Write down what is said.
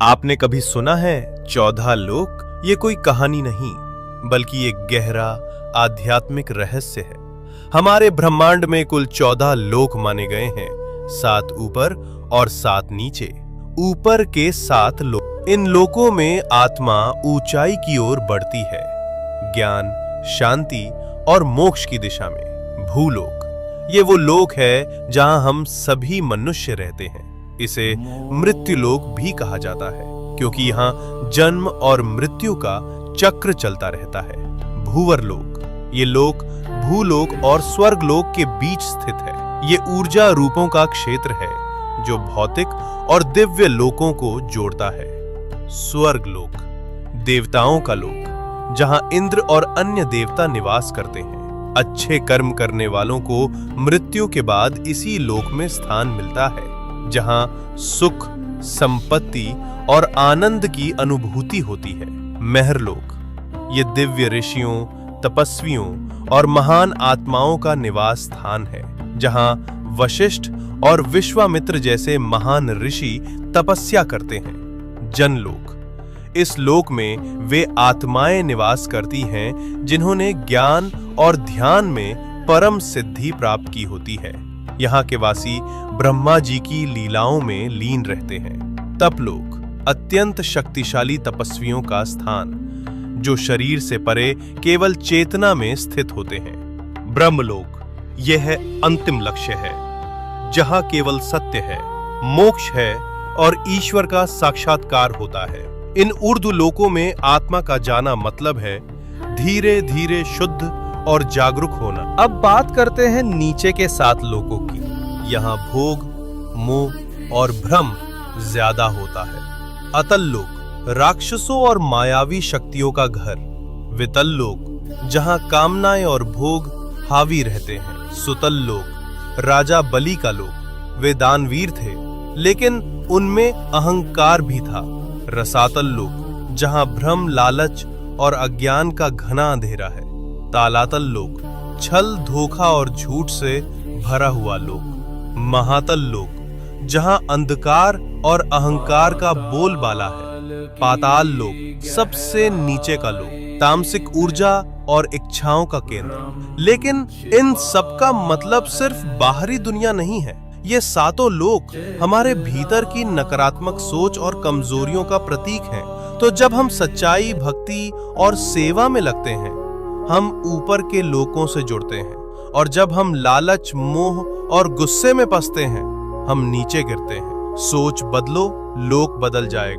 आपने कभी सुना है 14 लोक? ये कोई कहानी नहीं, बल्कि एक गहरा आध्यात्मिक रहस्य है। हमारे ब्रह्मांड में कुल 14 लोक माने गए हैं, 7 ऊपर और 7 नीचे। ऊपर के 7 लोक, इन लोकों में आत्मा ऊंचाई की ओर बढ़ती है, ज्ञान, शांति और मोक्ष की दिशा में। भूलोक, ये वो लोक है जहां हम सभी मनुष्य रहते हैं। इसे मृत्युलोक भी कहा जाता है, क्योंकि यहाँ जन्म और मृत्यु का चक्र चलता रहता है। भूवरलोक, ये लोक भूलोक और स्वर्गलोक के बीच स्थित है। ये ऊर्जा रूपों का क्षेत्र है जो भौतिक और दिव्य लोकों को जोड़ता है। स्वर्गलोक, देवताओं का लोक, जहां इंद्र और अन्य देवता निवास करते हैं। अच्छे कर्म करने वालों को मृत्यु के बाद इसी लोक में स्थान मिलता है, जहां सुख, संपत्ति और आनंद की अनुभूति होती है। महरलोक, ये दिव्य ऋषियों, तपस्वियों और महान आत्माओं का निवास स्थान है, जहां वशिष्ठ और विश्वामित्र जैसे महान ऋषि तपस्या करते हैं। जनलोक, इस लोक में वे आत्माएं निवास करती हैं जिन्होंने ज्ञान और ध्यान में परम सिद्धि प्राप्त की होती है। यहाँ के वासी ब्रह्मा जी की लीलाओं में लीन रहते हैं। तपलोक, अत्यंत शक्तिशाली तपस्वियों का स्थान, जो शरीर से परे केवल चेतना में स्थित होते हैं। ब्रह्मलोक, यह अंतिम लक्ष्य है, जहाँ केवल सत्य है, मोक्ष है और ईश्वर का साक्षात्कार होता है। इन ऊर्ध्व लोकों में आत्मा का जाना मतलब है धीरे धीरे शुद्ध और जागरूक होना। अब बात करते हैं नीचे के 7 लोकों की। यहाँ भोग, मोह और भ्रम ज्यादा होता है। अतल लोक, राक्षसों और मायावी शक्तियों का घर। वितल लोक, जहाँ कामनाएं और भोग हावी रहते हैं। सुतल लोक, राजा बलि का लोक। वे दानवीर थे, लेकिन उनमें अहंकार भी था। रसातल लोक, जहाँ भ्रम, लालच और अज्ञान का घना अंधेरा है। तालातल लोक, छल, धोखा और झूठ से भरा हुआ लोक। महातल लोक, जहां अंधकार और अहंकार का बोलबाला है। पाताल लोक, सबसे नीचे का लोक, तामसिक ऊर्जा और इच्छाओं का केंद्र। लेकिन इन सब का मतलब सिर्फ बाहरी दुनिया नहीं है। ये 7 लोक हमारे भीतर की नकारात्मक सोच और कमजोरियों का प्रतीक हैं। तो जब हम सच्चाई, भक्ति और सेवा में लगते हैं, हम ऊपर के लोकों से जुड़ते हैं, और जब हम लालच, मोह और गुस्से में फंसते हैं, हम नीचे गिरते हैं। सोच बदलो, लोक बदल जाएगा।